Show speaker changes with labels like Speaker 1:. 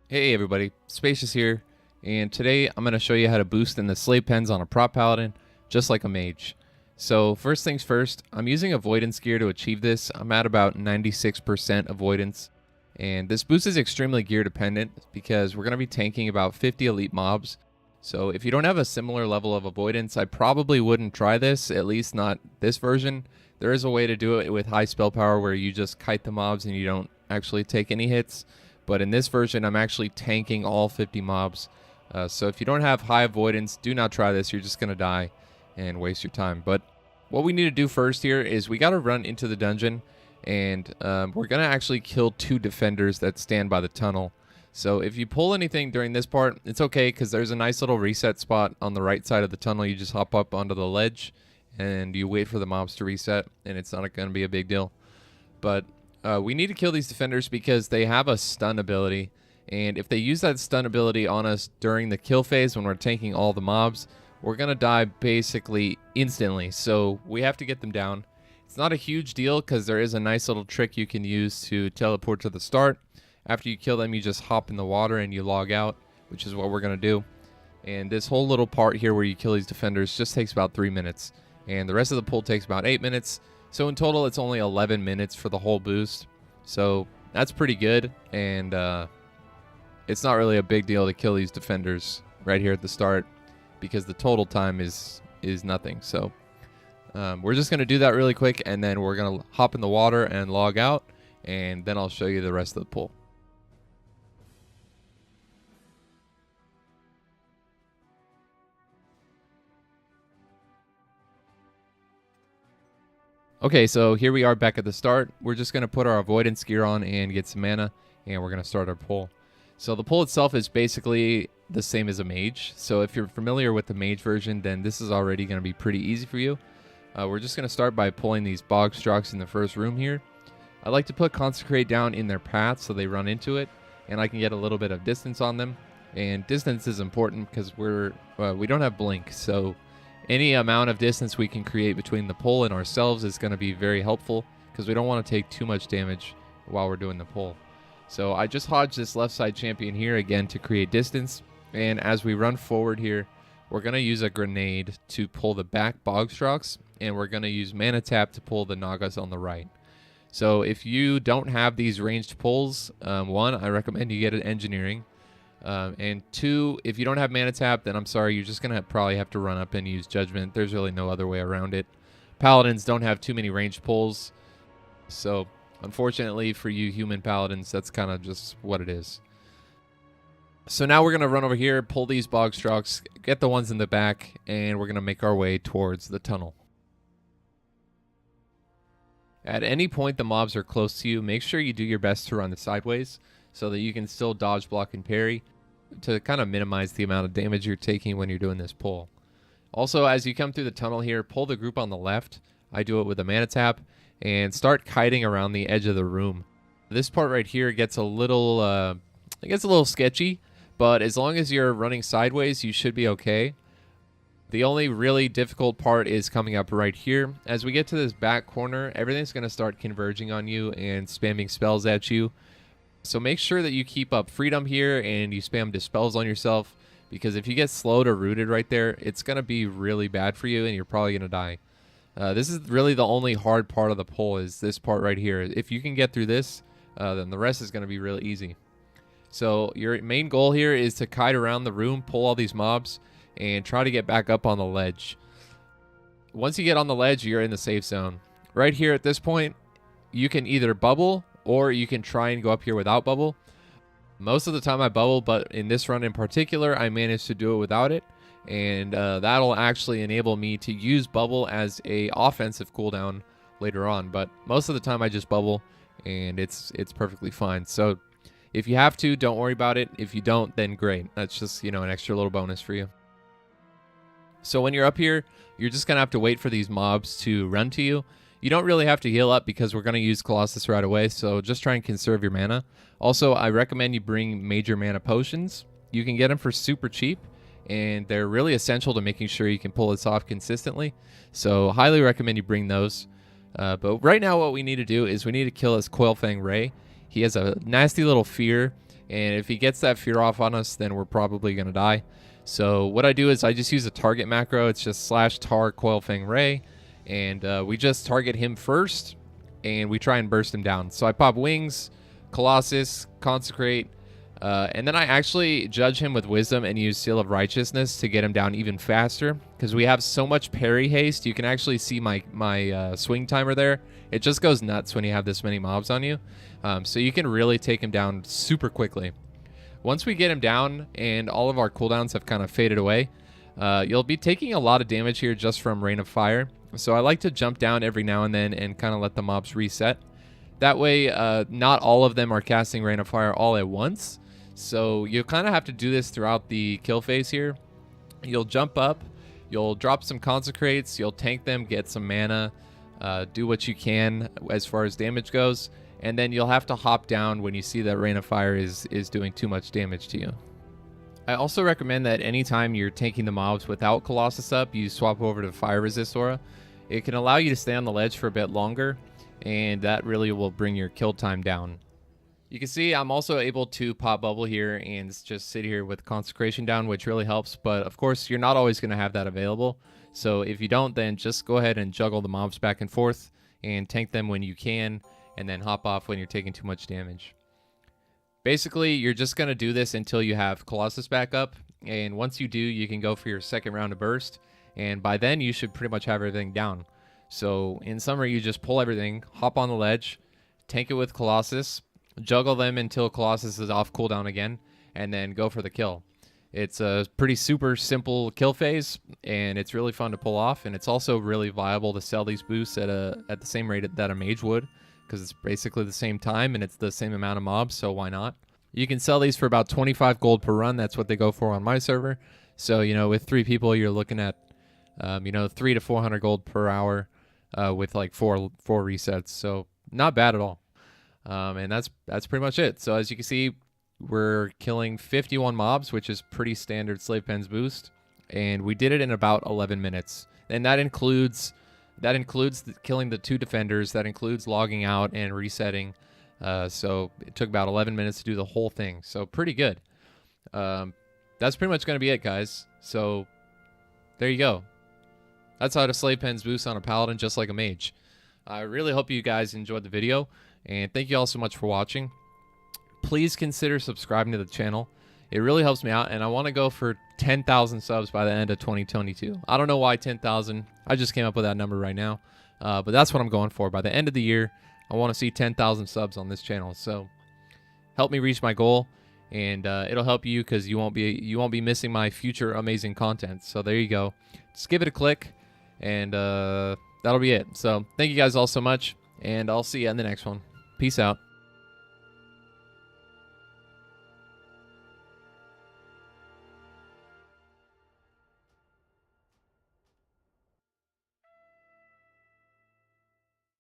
Speaker 1: Hey everybody, Spacious here, and today I'm going to show you how to boost in the slave pens on a prop paladin, just like a mage. So first things first, I'm using avoidance gear to achieve this. I'm at about 96% avoidance, and this boost is extremely gear dependent because we're going to be tanking about 50 elite mobs. So if you don't have a similar level of avoidance, I probably wouldn't try this, at least not this version. There is a way to do it with high spell power where you just kite the mobs and you don't actually take any hits. But in this version, I'm actually tanking all 50 mobs. So if you don't have high avoidance, do not try this. You're just going to die and waste your time. But what we need to do first here is we got to run into the dungeon. And we're going to actually kill 2 defenders that stand by the tunnel. So if you pull anything during this part, it's okay because there's a nice little reset spot on the right side of the tunnel. You just hop up onto the ledge and you wait for the mobs to reset. And it's not going to be a big deal. But we need to kill these defenders because they have a stun ability, and if they use that stun ability on us during the kill phase when we're tanking all the mobs, we're going to die basically instantly, so we have to get them down. It's not a huge deal because there is a nice little trick you can use to teleport to the start. After you kill them, you just hop in the water and you log out, which is what we're going to do. And this whole little part here where you kill these defenders just takes about 3 minutes, and the rest of the pull takes about 8 minutes. So in total, it's only 11 minutes for the whole boost. So that's pretty good, and it's not really a big deal to kill these defenders right here at the start because the total time is nothing. So we're just going to do that really quick, and then we're going to hop in the water and log out, and then I'll show you the rest of the pull. Okay, so here we are back at the start. We're just going to put our avoidance gear on and get some mana, and we're going to start our pull. So the pull itself is basically the same as a mage. So if you're familiar with the mage version, then this is already going to be pretty easy for you. We're just going to start by pulling these bog strokes in the first room here. I like to put consecrate down in their path so they run into it, and I can get a little bit of distance on them. And distance is important because we don't have blink, so any amount of distance we can create between the pull and ourselves is going to be very helpful because we don't want to take too much damage while we're doing the pull. So I just hodged this left side champion here again to create distance, and as we run forward here, we're going to use a grenade to pull the back bog strokes, and we're going to use mana tap to pull the nagas on the right. So if you don't have these ranged pulls, 1, I recommend you get an engineering. And 2, if you don't have mana tap, then I'm sorry, you're just going to probably have to run up and use judgment. There's really no other way around it. Paladins don't have too many ranged pulls, so unfortunately for you human paladins, that's kind of just what it is. So now we're going to run over here, pull these bog strokes, get the ones in the back, and we're going to make our way towards the tunnel. At any point the mobs are close to you, make sure you do your best to run sideways so that you can still dodge, block, and parry to kind of minimize the amount of damage you're taking when you're doing this pull. Also, as you come through the tunnel here, pull the group on the left. I do it with a mana tap, and start kiting around the edge of the room. This part right here gets a little sketchy, but as long as you're running sideways, you should be okay. The only really difficult part is coming up right here. As we get to this back corner, everything's going to start converging on you and spamming spells at you. So make sure that you keep up freedom here and you spam dispels on yourself, because if you get slowed or rooted right there, it's going to be really bad for you and you're probably going to die. This is really the only hard part of the pull, is this part right here. If you can get through this, then the rest is going to be really easy. So your main goal here is to kite around the room, pull all these mobs, and try to get back up on the ledge. Once you get on the ledge, you're in the safe zone. Right here at this point, you can either bubble or you can try and go up here without bubble. Most of the time I bubble, but in this run in particular, I managed to do it without it. And that'll actually enable me to use bubble as a offensive cooldown later on. But most of the time I just bubble, and it's perfectly fine. So if you have to, don't worry about it. If you don't, then great. That's just, an extra little bonus for you. So when you're up here, you're just going to have to wait for these mobs to run to you. You don't really have to heal up because we're going to use Colossus right away, so just try and conserve your mana. Also, I recommend you bring major mana potions. You can get them for super cheap, and they're really essential to making sure you can pull this off consistently. So highly recommend you bring those. But right now what we need to do is we need to kill this Coilfang Ray. He has a nasty little fear, And if he gets that fear off on us, then we're probably going to die. So what I do is I just use a target macro. It's just /tar Coilfang Ray. And we just target him first, and we try and burst him down. So I pop Wings, Colossus, Consecrate, and then I actually judge him with Wisdom and use Seal of Righteousness to get him down even faster. Because we have so much parry haste, you can actually see my swing timer there. It just goes nuts when you have this many mobs on you. So you can really take him down super quickly. Once we get him down and all of our cooldowns have kind of faded away, you'll be taking a lot of damage here just from Rain of Fire. So I like to jump down every now and then and kind of let the mobs reset. That way, not all of them are casting Rain of Fire all at once. So you kind of have to do this throughout the kill phase here. You'll jump up, you'll drop some Consecrates, you'll tank them, get some mana, do what you can as far as damage goes. And then you'll have to hop down when you see that Rain of Fire is doing too much damage to you. I also recommend that anytime you're tanking the mobs without Colossus up, you swap over to Fire Resist Aura. It can allow you to stay on the ledge for a bit longer, and that really will bring your kill time down. You can see I'm also able to pop Bubble here and just sit here with Consecration down, which really helps. But of course, you're not always going to have that available. So if you don't, then just go ahead and juggle the mobs back and forth and tank them when you can, and then hop off when you're taking too much damage. Basically, you're just going to do this until you have Colossus back up, and once you do, you can go for your second round of burst, and by then you should pretty much have everything down. So in summary, you just pull everything, hop on the ledge, tank it with Colossus, juggle them until Colossus is off cooldown again, and then go for the kill. It's a pretty super simple kill phase, and it's really fun to pull off, and it's also really viable to sell these boosts at the same rate that a mage would, because it's basically the same time and it's the same amount of mobs, so why not? You can sell these for about 25 gold per run. That's what they go for on my server. So, you know, with 3 people, you're looking at, you know, 300 to 400 gold per hour with like four resets. So not bad at all. And that's pretty much it. So as you can see, we're killing 51 mobs, which is pretty standard Slave Pen's boost. And we did it in about 11 minutes. And that includes killing the 2 defenders. That includes logging out and resetting. So it took about 11 minutes to do the whole thing. So pretty good. That's pretty much going to be it, guys. So there you go. That's how to Slave Pen's boost on a Paladin, just like a mage. I really hope you guys enjoyed the video. And thank you all so much for watching. Please consider subscribing to the channel. It really helps me out, and I want to go for 10,000 subs by the end of 2022. I don't know why 10,000. I just came up with that number right now. But that's what I'm going for. By the end of the year, I want to see 10,000 subs on this channel. So help me reach my goal, and it'll help you because you won't be missing my future amazing content. So there you go. Just give it a click, and that'll be it. So thank you guys all so much, and I'll see you in the next one. Peace out.